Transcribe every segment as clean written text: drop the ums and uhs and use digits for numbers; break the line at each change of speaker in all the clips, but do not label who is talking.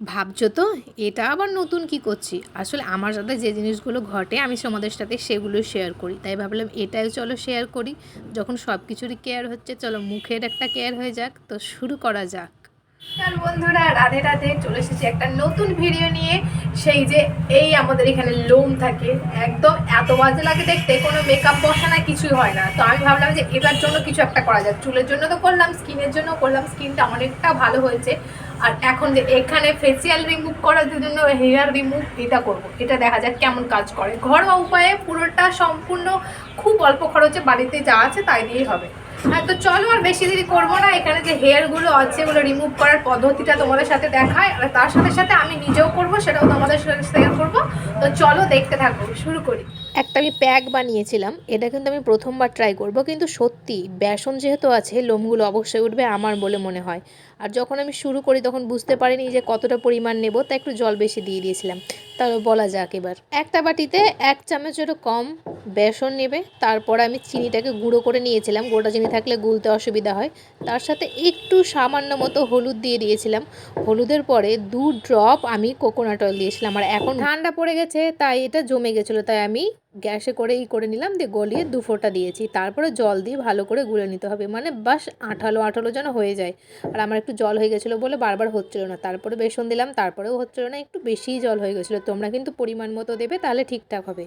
ভাবছো তো এটা আবার নতুন কি করছি? আসলে আমার সাথে যে জিনিসগুলো ঘটে আমি তোমাদের সাথে সেগুলো শেয়ার করি, তাই ভাবলাম এটাই চলো শেয়ার করি। যখন সব কিছুরই কেয়ার হচ্ছে, চলো মুখের একটা কেয়ার হয়ে যাক। তো শুরু করা যাক। আর বন্ধুরা, রাধে রাধে, চলে এসেছি একটা নতুন ভিডিও নিয়ে। সেই যে এই আমাদের এখানে লোম থাকে, একদম এত বাজে লাগে দেখতে, কোনো মেকআপ বসা না, কিছুই হয় না। তো আমি ভাবলাম যে এটার জন্য কিছু একটা করা যাক। চুলের জন্য তো করলাম, স্কিনের জন্য করলাম, স্কিনটা অনেকটা ভালো হয়েছে। আর এখন যে এখানে ফেসিয়াল রিমুভ করার জন্য হেয়ার রিমুভ এটা করব, এটা দেখা যাক কেমন কাজ করে। ঘরোয়া উপায়ে পুরোটা সম্পূর্ণ, খুব অল্প খরচে বাড়িতে যা আছে তাই দিয়েই হবে। হ্যাঁ, তো চলো আর বেশি দেরি করবো না। এখানে যে হেয়ারগুলো আছে ওগুলো রিমুভ করার পদ্ধতিটা তোমাদের সাথে দেখায়, আর তার সাথে সাথে আমি নিজেও করব, সেটাও তোমাদের সাথে শেয়ার করবো। তো চলো দেখতে থাকো, শুরু করি। একটা আমি প্যাক বানিয়েছিলাম, এটা কিন্তু আমি প্রথমবার ট্রাই করব, কিন্তু সত্যি বেসন যেহেতু আছে লোমগুলো অবশ্যই উঠবে আমার বলে মনে হয়। আর যখন আমি শুরু করি তখন বুঝতে পারিনি যে কতটা পরিমাণ নেব, তাই একটু জল বেশি দিয়ে দিয়েছিলাম। তাহলে বলা যাক, এবার একটা বাটিতে 1 চামচেরও কম বেসন নেবে। তারপর আমি চিনিটাকে গুঁড়ো করে নিয়েছিলাম, গোটা চিনি থাকলে গুলতে অসুবিধা হয়। তার সাথে একটু সামান্য মতো হলুদ দিয়ে দিয়েছিলাম। হলুদের পরে 2 ড্রপ আমি কোকোনাট অয়েল দিয়েছিলাম। আর এখন ঠান্ডা পড়ে গেছে তাই এটা জমে গেছিলো, তাই আমি গ্যাসে করেই করে নিলাম, দিয়ে গলিয়ে 2 ফোঁটা দিয়েছি। তারপরে জল দিয়ে ভালো করে গুলে নিতে হবে, মানে বাস আঠালো আঠালো যেন হয়ে যায়। আর আমার একটু জল হয়ে গেছিলো বলে বারবার হচ্ছিলো না। তারপরে বেসন দিলাম, তারপরেও হচ্ছিলো না, একটু বেশিই জল হয়ে গেছিলো। তোমরা কিন্তু পরিমাণ মতো দেবে, তাহলে ঠিকঠাক হবে।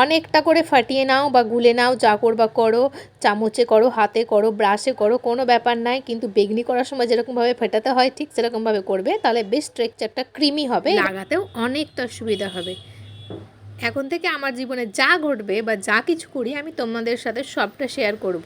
অনেকটা করে ফাটিয়ে নাও বা গুলে নাও, যা করবা করো। চামচে করো, হাতে করো, ব্রাশে করো, কোনো ব্যাপার নাই। কিন্তু বেগনি করার সময় যেরকমভাবে ফেটাতে হয় ঠিক সেরকমভাবে করবে, তাহলে বেশ স্ট্রাকচারটা ক্রিমি হবে, লাগাতেও অনেকটা সুবিধা হবে। এখন থেকে আমার জীবনে যা ঘটবে বা যা কিছু করি আমি তোমাদের সাথে সবটা শেয়ার করব,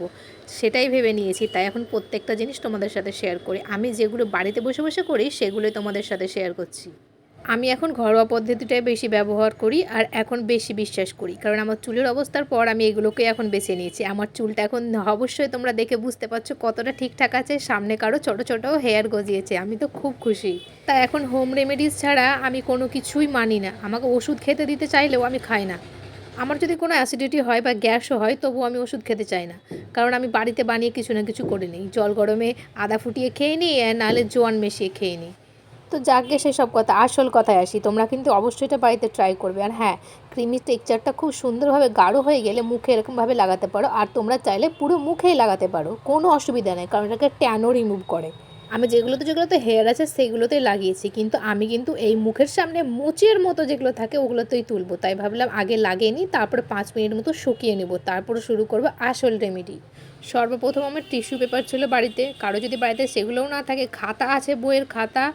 সেটাই ভেবে নিয়েছি। তাই এখন প্রত্যেকটা জিনিস তোমাদের সাথে শেয়ার করি। আমি যেগুলো বাড়িতে বসে বসে করি সেগুলোই তোমাদের সাথে শেয়ার করছি। আমি এখন ঘরোয়া পদ্ধতিটাই বেশি ব্যবহার করি আর এখন বেশি বিশ্বাস করি, কারণ আমার চুলের অবস্থার পর আমি এগুলোকে এখন বেছে নিয়েছি। আমার চুলটা এখন অবশ্যই তোমরা দেখে বুঝতে পারছো কতটা ঠিকঠাক আছে। সামনে কারো ছোটো ছোটো হেয়ার গজিয়েছে, আমি তো খুব খুশি। তাই এখন হোম রেমেডিস ছাড়া আমি কোনো কিছুই মানি না। আমাকে ওষুধ খেতে দিতে চাইলেও আমি খাই না। আমার যদি কোনো অ্যাসিডিটি হয় বা গ্যাসও হয় তবুও আমি ওষুধ খেতে চাই না, কারণ আমি বাড়িতে বানিয়ে কিছু না কিছু করে নিই। জল গরমে আদা ফুটিয়ে খেয়ে নিই, নাহলে জোয়ান মিশিয়ে খেয়ে নিই। তো যাকে সেসব কথা, আসল কথায় আসি, তোমরা কিন্তু অবশ্যই এটা বাড়িতে ট্রাই করবে। আর হ্যাঁ, ক্রিমি টেক্সচারটা খুব সুন্দরভাবে গাঢ় হয়ে গেলে মুখে এরকমভাবে লাগাতে পারো। আর তোমরা চাইলে পুরো মুখেই লাগাতে পারো, কোনো অসুবিধা নেই, কারণ এটাকে ট্যানও রিমুভ করে। আমি যেগুলোতে হেয়ার আছে সেগুলোতেই লাগিয়েছি, কিন্তু আমি কিন্তু এই মুখের সামনে মুচের মতো যেগুলো থাকে ওগুলোতেই তুলবো। তাই ভাবলাম আগে লাগিয়ে নিই, তারপরে 5 মিনিট মতো শুকিয়ে নেবো, তারপরে শুরু করবো আসল রেমেডি। সর্বপ্রথম আমার টিস্যু পেপার ছিল বাড়িতে, কারো যদি বাড়িতে সেগুলোও না থাকে, খাতা আছে, বইয়ের খাতা,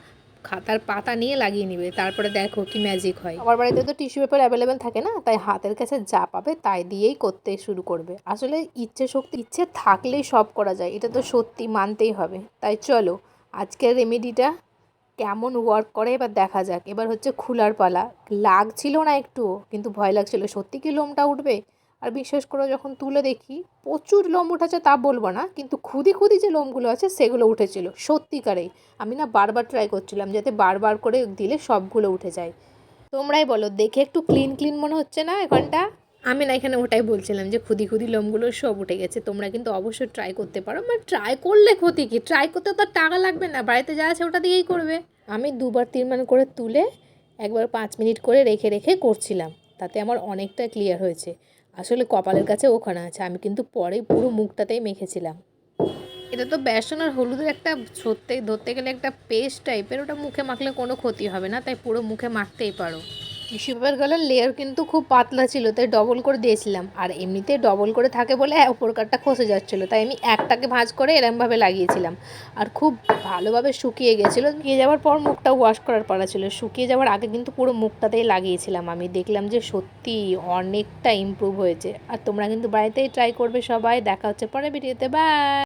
খাতার পাতা নিয়ে লাগিয়ে নিবে, তারপরে দেখো কি ম্যাজিক হয়। আমার বাড়িতে তো টিস্যু পেপার অ্যাভেলেবেল থাকে না, তাই হাতের কাছে যা পাবে তাই দিয়েই করতে শুরু করবে। আসলে ইচ্ছে থাকলেই সব করা যায়, এটা তো সত্যি মানতেই হবে। তাই চলো আজকের রেমেডিটা কেমন ওয়ার্ক করে এবার দেখা যাক। এবার হচ্ছে খোলার পালা। লাগছিল না একটু, কিন্তু ভয় লাগছিল সত্যি কি লোমটা উঠবে। আর বিশেষ করে যখন তুলে দেখি প্রচুর লোম উঠেছে তা বলবো না, কিন্তু খুদি খুদি যে লোমগুলো আছে সেগুলো উঠেছিল সত্যিকারেই। আমি না বারবার ট্রাই করছিলাম যাতে বারবার করে দিলে সবগুলো উঠে যায়। তোমরাই বলো, দেখে একটু ক্লিন ক্লিন মনে হচ্ছে না এখানটা? আমি না এখানে ওটাই বলছিলাম যে খুদি খুদি লোমগুলো সব উঠে গেছে। তোমরা কিন্তু অবশ্যই ট্রাই করতে পারো, মানে ট্রাই করলে ক্ষতি কি? ট্রাই করতে তো আর টাকা লাগবে না, বাড়িতে যা আছে ওটা দিয়েই করবে। আমি 2বার 3বার করে তুলে একবার 5 মিনিট করে রেখে রেখে করছিলাম, তাতে আমার অনেকটা ক্লিয়ার হয়েছে। আসলে কপালের কাছে ওখানে আছে, আমি কিন্তু পরে পুরো মুখটাতেই মেখেছিলাম। এটা তো বেসন আর হলুদের একটা ধরতে গেলে একটা পেস্ট টাইপের, ওটা মুখে মাখলে কোনো ক্ষতি হবে না, তাই পুরো মুখে মাখতেই পারো। টিস্যু পেপারগুলোর লেয়ার কিন্তু খুব পাতলা ছিল, তাই ডবল করে দিয়েছিলাম। আর এমনিতে ডবল করে থাকে বলে উপরকারটা খসে যাচ্ছিলো, তাই আমি একটাকে ভাঁজ করে এরমভাবে লাগিয়েছিলাম। আর খুব ভালোভাবে শুকিয়ে গেছিলো। শুকিয়ে যাওয়ার পর মুখটা ওয়াশ করার পালা ছিল, শুকিয়ে যাওয়ার আগে কিন্তু পুরো মুখটাতেই লাগিয়েছিলাম। আমি দেখলাম যে সত্যি অনেকটা ইমপ্রুভ হয়েছে। আর তোমরা কিন্তু বাড়িতেই ট্রাই করবে সবাই। দেখা হচ্ছে পরে ভিডিওতে, বাই।